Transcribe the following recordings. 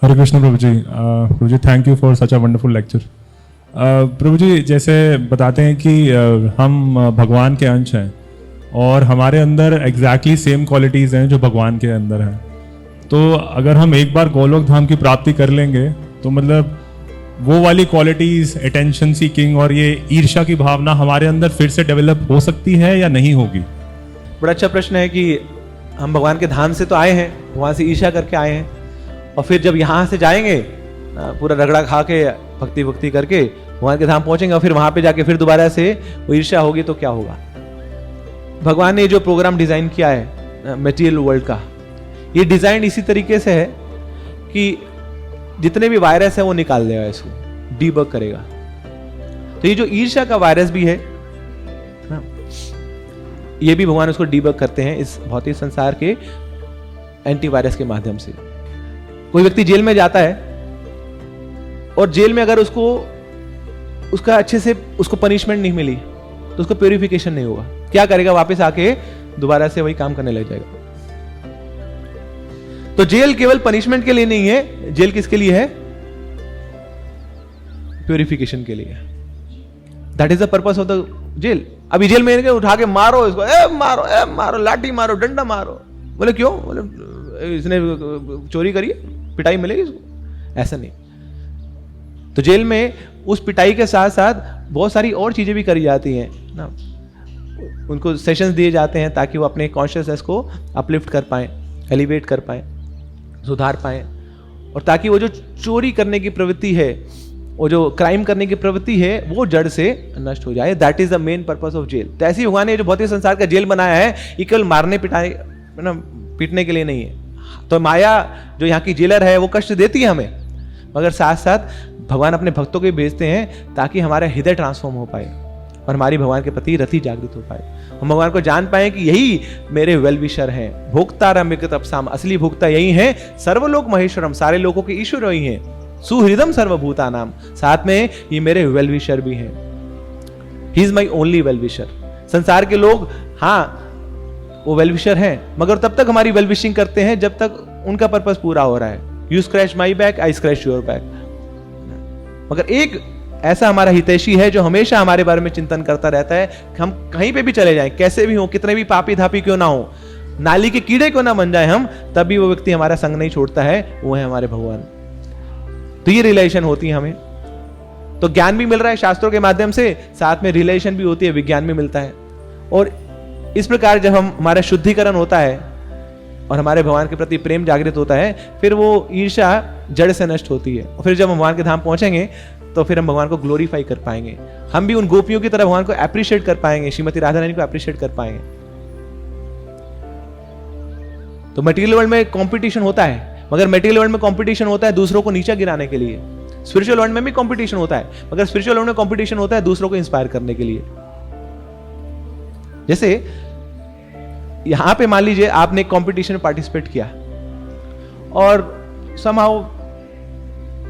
हरे कृष्ण प्रभु जी thank you for such a wonderful lecture. प्रभु जी जैसे बताते हैं कि हम भगवान के अंश हैं और हमारे अंदर एग्जैक्टली सेम क्वालिटीज़ हैं जो भगवान के अंदर हैं। तो अगर हम एक बार गोलोक धाम की प्राप्ति कर लेंगे तो मतलब वो वाली क्वालिटीज़, अटेंशन सीकिंग और ये ईर्ष्या की भावना हमारे अंदर फिर से डेवलप हो सकती है या नहीं होगी? बड़ा अच्छा प्रश्न है कि हम भगवान के धाम से तो आए हैं, वहाँ से ईर्ष्या करके आए हैं, और फिर जब यहाँ से जाएंगे पूरा रगड़ा खा के भक्ति भक्ति करके भगवान के धाम पहुंचेंगे और फिर वहाँ पे जाके फिर दोबारा से वो ईर्ष्या होगी तो क्या होगा? भगवान ने जो प्रोग्राम डिजाइन किया है मटेरियल वर्ल्ड का, ये डिजाइन इसी तरीके से है कि जितने भी वायरस है वो निकाल देगा, इसको डीबग करेगा। तो ये जो ईर्ष्या का वायरस भी है ना, ये भी भगवान उसको डीबग करते हैं इस भौतिक संसार के एंटीवायरस के माध्यम से। कोई व्यक्ति जेल में जाता है और जेल में अगर उसको उसका अच्छे से उसको पनिशमेंट नहीं मिली तो उसको प्यूरिफिकेशन नहीं होगा, क्या करेगा? वापस आके दोबारा से वही काम करने लग जाएगा। तो जेल केवल पनिशमेंट के लिए नहीं है, जेल किसके लिए है? प्यूरिफिकेशन के लिए। That is the purpose of the jail. अभी जेल में उठा के मारो इसको, मारो, लाठी मारो, डंडा मारो। बोले क्यों? बोले इसने चोरी करी, पिटाई मिलेगी इसको। ऐसा नहीं। तो जेल में उस पिटाई के साथ साथ बहुत सारी और चीजें भी करी जाती हैं ना, उनको सेशंस दिए जाते हैं ताकि वो अपने कॉन्शियसनेस को अपलिफ्ट कर पाएं, एलिवेट कर पाएं, सुधार पाएं, और ताकि वो जो चोरी करने की प्रवृत्ति है, वो जो क्राइम करने की प्रवृत्ति है, वो जड़ से नष्ट हो जाए। That is the main purpose of jail. तो ऐसे ही भगवान ने जो भौतिक संसार का जेल बनाया है, ये केवल मारने पीटने के लिए नहीं है। तो माया जो यहाँ की जेलर है वो कष्ट देती है हमें, मगर साथ साथ भगवान अपने भक्तों को भी भेजते हैं ताकि हमारा हृदय ट्रांसफॉर्म हो पाए और हमारी भगवान के प्रति रति जागृत हो पाए। हम भगवान को जान पाए कि यही मेरे वेल विशर हैं, भोक्तारम विगतपसाम, असली भोक्ता यही हैं, सर्वलोक महेश्वरम, सारे लोगों के ईश्वर वही हैं, सुहृदम सर्वभूता नाम, साथ में ये मेरे वेल विशर भी हैं। He is my only well wisher. संसार के लोग हाँ वो वेल विशर हैं, मगर तब तक हमारी वेल विशिंग करते हैं जब तक उनका पर्पस पूरा हो रहा है। You scratch my back, I scratch your back. मगर एक ऐसा हमारा हितैषी है जो हमेशा हमारे बारे में चिंतन करता रहता है कि हम कहीं पे भी चले जाएं, कैसे भी हो, कितने भी पापी धापी क्यों ना हो, नाली के कीड़े क्यों ना बन जाए हम, तब भी वो व्यक्ति हमारा संग नहीं छोड़ता है, वो है हमारे भगवान। तो ये रिलेशन होती है हमें। तो ज्ञान भी मिल रहा है शास्त्रों के माध्यम से, साथ में रिलेशन भी होती है, विज्ञान भी मिलता है। और इस प्रकार जब हमारा शुद्धिकरण होता है और हमारे भगवान के प्रति प्रेम जागृत होता है, फिर वो ईर्ष्या जड़ से नष्ट होती है। और फिर जब हम भगवान के धाम पहुंचेंगे तो फिर हम भगवान को ग्लोरीफाई कर पाएंगे। हम भी उन गोपियों की तरह भगवान को अप्रिशिएट कर पाएंगे, श्रीमती राधा रानी को अप्रिशिएट कर पाएंगे। तो मटेरियल वर्ल्ड में कंपटीशन होता है, मगर मटेरियल वर्ल्ड में कंपटीशन होता है दूसरों को नीचे गिराने के लिए। स्पिरिचुअल वर्ल्ड में भी कंपटीशन होता है, मगर स्पिरिचुअल वर्ल्ड में कंपटीशन होता है दूसरों को इंस्पायर करने के लिए। जैसे यहां पे मान लीजिए आपने एक कंपटीशन में पार्टिसिपेट किया और समहाउ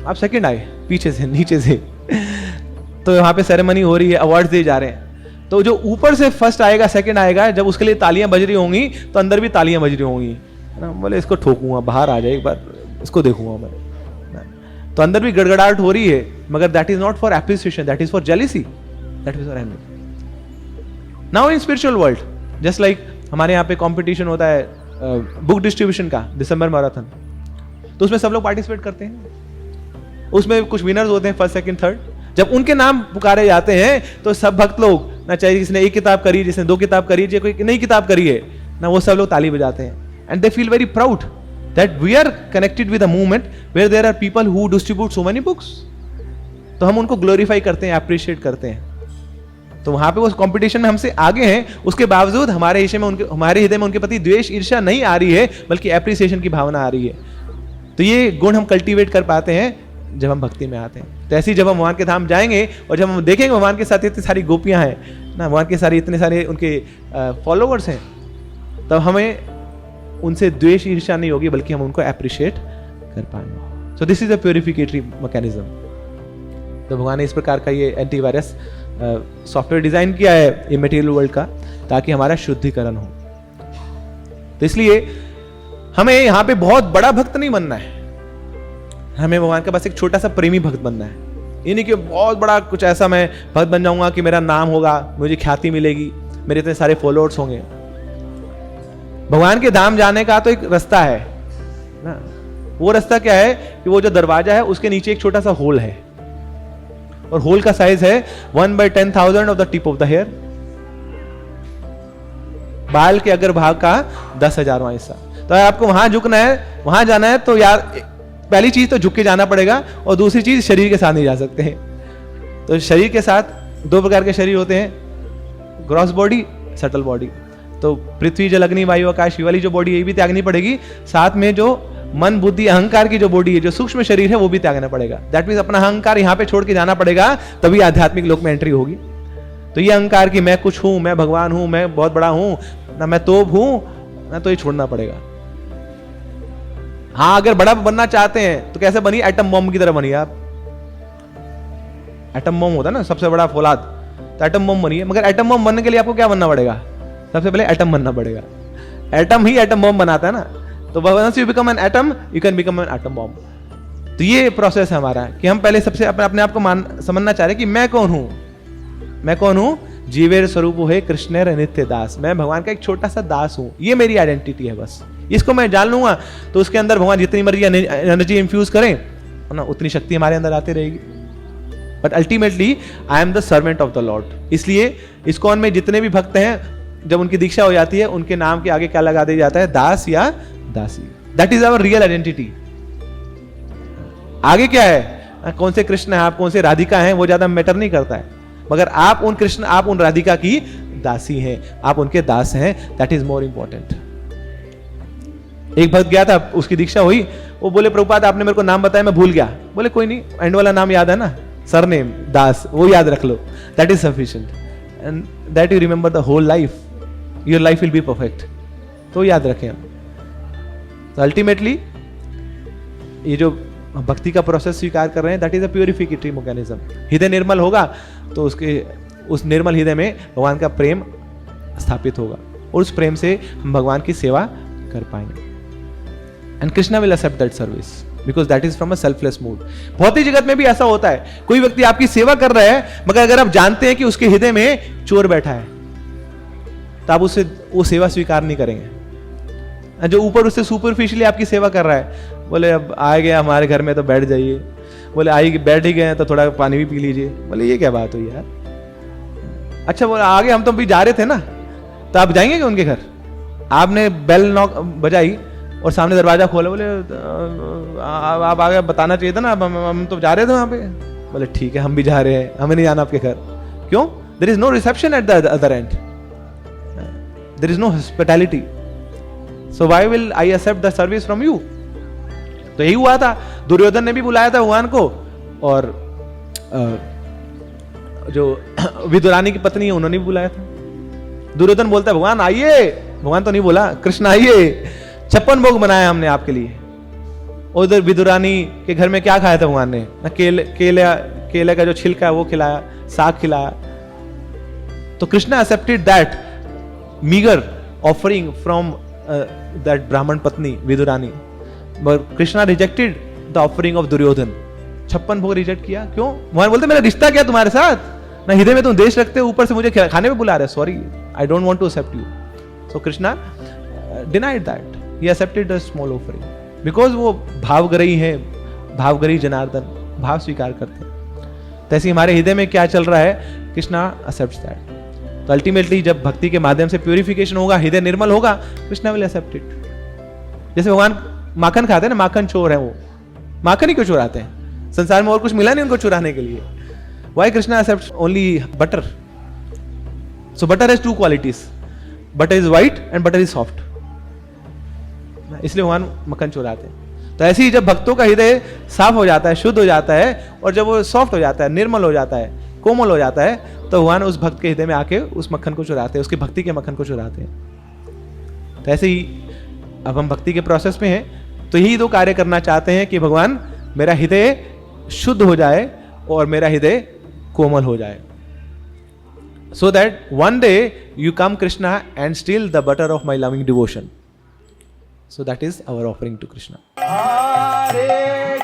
आप सेकंड आए, पीछे से नीचे से, तो वहां पे सेरेमनी हो रही है, अवार्ड्स दिए जा रहे हैं। तो जो ऊपर से फर्स्ट आएगा, सेकंड आएगा, जब उसके लिए तालियां बज रही होंगी तो अंदर भी तालियां बज रही होंगी ना, बोले इसको ठोकूंगा, बाहर आ जाए एक बार, इसको देखूंगा मैं। तो अंदर भी गड़गड़ाहट हो रही है, मगर that is not for appreciation, that is for jealousy, that is for envy. Now in spiritual world just like हमारे यहाँ पे कंपटीशन होता है बुक डिस्ट्रीब्यूशन का, दिसंबर मैराथन, तो उसमें सब लोग पार्टिसिपेट करते हैं। उसमें कुछ विनर्स होते हैं, फर्स्ट सेकंड थर्ड। जब उनके नाम पुकारे जाते हैं तो सब भक्त लोग ना, चाहे जिसने एक किताब करी, जिसने 2 किताब करी, कोई नई किताब करी है ना, वो सब लोग ताली बजाते हैं। And they feel very proud that we are connected with a movement where there are people who distribute so many books. तो हम उनको ग्लोरीफाई करते हैं, अप्रिशिएट करते हैं। तो वहां पे वो कंपटीशन में हमसे आगे हैं, उसके बावजूद हमारे हृदय में उनके प्रति द्वेष ईर्ष्या नहीं आ रही है, बल्कि एप्रिसिएशन की भावना आ रही है। तो ये गुण हम कल्टीवेट कर पाते हैं जब हम भक्ति में आते हैं। तो ऐसे ही जब हम भगवान के धाम जाएंगे और जब हम देखेंगे भगवान के साथ इतनी सारी गोपियां हैं ना, भगवान के सारे इतने सारे उनके फॉलोवर्स हैं, तब हमें उनसे द्वेष ईर्ष्या नहीं होगी, बल्कि हम उनको अप्रिशिएट कर पाएंगे। So this is a purificatory mechanism. तो भगवान ने इस प्रकार का ये एंटीवायरस सॉफ्टवेयर डिजाइन किया है ये मटेरियल वर्ल्ड का, ताकि हमारा शुद्धिकरण हो। तो इसलिए हमें यहां पे बहुत बड़ा भक्त नहीं बनना है, हमें भगवान के पास एक छोटा सा प्रेमी भक्त बनना है। ये नहीं कि बहुत बड़ा कुछ ऐसा मैं भक्त बन जाऊंगा कि मेरा नाम होगा, मुझे ख्याति मिलेगी, मेरे इतने सारे फॉलोअर्स होंगे। भगवान के धाम जाने का तो एक रास्ता है ना। वो रास्ता क्या है कि वो जो दरवाजा है उसके नीचे एक छोटा सा होल है, और होल का साइज है 1/10,000 of the tip of the hair, बाल के अगर भाग का 10,000वां हिस्सा। तो आपको वहां झुकना है, वहां जाना है, तो यार पहली चीज तो झुक के जाना पड़ेगा, और दूसरी चीज शरीर के साथ नहीं जा सकते हैं। तो शरीर के साथ दो प्रकार के शरीर होते हैं, ग्रॉस बॉडी, सटल बॉडी। तो पृथ्वी जल अग्नि वायु आकाश, ये वाली जो बॉडी है ये भी त्यागनी पड़ेगी, साथ में जो मन बुद्धि अहंकार की जो बॉडी है, जो सूक्ष्म शरीर है, वो भी त्यागना पड़ेगा। दैट मीन्स अपना अहंकार यहाँ पे छोड़ के जाना पड़ेगा, तभी आध्यात्मिक लोक में एंट्री होगी। तो ये अहंकार कि मैं कुछ हूं, मैं भगवान हूं, मैं बहुत बड़ा हूं ना, मैं तोप हूं ना, तो ये छोड़ना पड़ेगा। हाँ, अगर बड़ा बनना चाहते हैं तो कैसे बनिए? एटम बॉम्ब की तरह बनिए आप। एटम बॉम्ब होता है ना सबसे बड़ा फौलाद, तो एटम बॉम्ब बनिए। मगर एटम बॉम्ब बनने के लिए आपको क्या बनना पड़ेगा? सबसे पहले एटम बनना पड़ेगा। एटम ही एटम बॉम्ब बनाता है ना। तो once you become an atom, you can become an atom bomb. तो ये प्रोसेस है हमारा कि हम पहले सबसे अपने आप को समझना चाह रहे हैं कि मैं कौन हूं। मैं कौन हूं? जीवेर स्वरूप है कृष्णेर नित्य दास। मैं भगवान का एक छोटा सा दास हूं, ये मेरी आइडेंटिटी है। बस इसको मैं जान लूंगा तो उसके अंदर भगवान जितनी मर्जी एनर्जी इंफ्यूज करें ना, उतनी शक्ति हमारे अंदर आती रहेगी। But ultimately I am the servant of the Lord. इसलिए इस्कॉन में जितने भी भक्त हैं, जब उनकी दीक्षा हो जाती है, उनके नाम के आगे क्या लगा दिया जाता है? दास या दासी। That is our real identity. आगे क्या है? कौन से कृष्ण है आप, कौन से राधिका हैं, वो ज्यादा मैटर नहीं करता है। मगर आप उन कृष्ण, आप उन राधिका की दासी हैं, आप उनके दास हैं, दैट इज मोर इंपॉर्टेंट। एक भक्त गया था, उसकी दीक्षा हुई, वो बोले प्रभुपाद आपने मेरे को नाम बताया, मैं भूल गया। बोले कोई नहीं, एंड वाला नाम याद है ना, सरनेम दास, वो याद रख लो, that is sufficient. And that you remember the whole life, your life will be perfect. तो याद रखें हम। तो अल्टीमेटली ये जो भक्ति का प्रोसेस स्वीकार कर रहे हैं, दैट इज अ प्यूरिफिकेटरी मैकेनिज्म। हृदय निर्मल होगा तो उसके उस निर्मल हृदय में भगवान का प्रेम स्थापित होगा, और उस प्रेम से हम भगवान की सेवा कर पाएंगे। And Krishna will accept that service because that is from a selfless mood. भौतिक जगत में भी ऐसा होता है, कोई व्यक्ति आपकी सेवा कर रहा है, मगर अगर आप जानते हैं कि उसके हृदय में चोर बैठा है, तो आप उससे वो सेवा स्वीकार नहीं करेंगे। जो ऊपर उससे सुपरफिशियली आपकी सेवा कर रहा है, बोले अब आ गया हमारे घर में तो बैठ जाइए, बोले आई बैठ ही गए तो थोड़ा पानी भी पी लीजिए। बोले ये क्या बात हुई यार? अच्छा बोले आगे हम तो भी जा रहे थे ना, तो आप जाएंगे क्या उनके घर? आपने बेल नॉक बजाई और सामने दरवाजा खोला, बोले आप आगे बताना चाहिए था ना, हम तो जा रहे थे वहां पे। बोले ठीक है, हम भी जा रहे हैं, हमें नहीं जाना आपके घर। क्यों? There is no reception at the other end, there is no hospitality, so why will I accept the service from you? तो यही हुआ था, दुर्योधन ने भी बुलाया था भगवान को, और जो विदुरानी की पत्नी है उन्होंने भी बुलाया था। दुर्योधन बोलता है भगवान आइए, भगवान तो नहीं बोला, कृष्ण आइए, 56 भोग बनाया हमने आपके लिए। उधर विदुरानी के घर में क्या खाया था भगवान ने? ना केले का जो छिलका है वो खिलाया, साग खिलाया। तो Krishna accepted that meagre offering from that Brahmin पत्नी Vidurani, but Krishna rejected the offering of Duryodhan. 56 भोग रिजेक्ट किया। क्यों? भगवान बोलते मेरा रिश्ता क्या तुम्हारे साथ? ना हृदय में तुम देश रखते हो, ऊपर से मुझे खाने में बुला रहे, sorry I don't want to accept you. So Krishna denied that, he accepted the small offering because वो भावग्रही है, भावग्रही जनार्दन, भाव स्वीकार करते हैं। तैसे हमारे हृदय में क्या चल रहा है, कृष्णा एक्सेप्ट्स दैट। तो अल्टीमेटली जब भक्ति के माध्यम से प्यूरिफिकेशन होगा, हृदय निर्मल होगा, कृष्णा विल एक्सेप्ट इट। जैसे भगवान माखन खाते हैं ना, माखन चोर है वो, माखन ही क्यों चुराते हैं? संसार में और कुछ मिला नहीं उनको चुराने के लिए। Why Krishna accepts only butter? So butter has two qualities. Butter is white and butter is soft. इसलिए भगवान मक्खन चुराते हैं। तो ऐसे ही जब भक्तों का हृदय साफ हो जाता है, शुद्ध हो जाता है, और जब वो सॉफ्ट हो जाता है, निर्मल हो जाता है, कोमल हो जाता है, तो भगवान उस भक्त के हृदय में आके उस मक्खन को चुराते हैं, उसकी भक्ति के मक्खन को चुराते हैं। तो ऐसे ही अब हम भक्ति के प्रोसेस में हैं, तो यही दो कार्य करना चाहते हैं कि भगवान मेरा हृदय शुद्ध हो जाए और मेरा हृदय कोमल हो जाए, so that one day you come Krishna and steal the butter of my loving devotion. So that is our offering to Krishna. Hare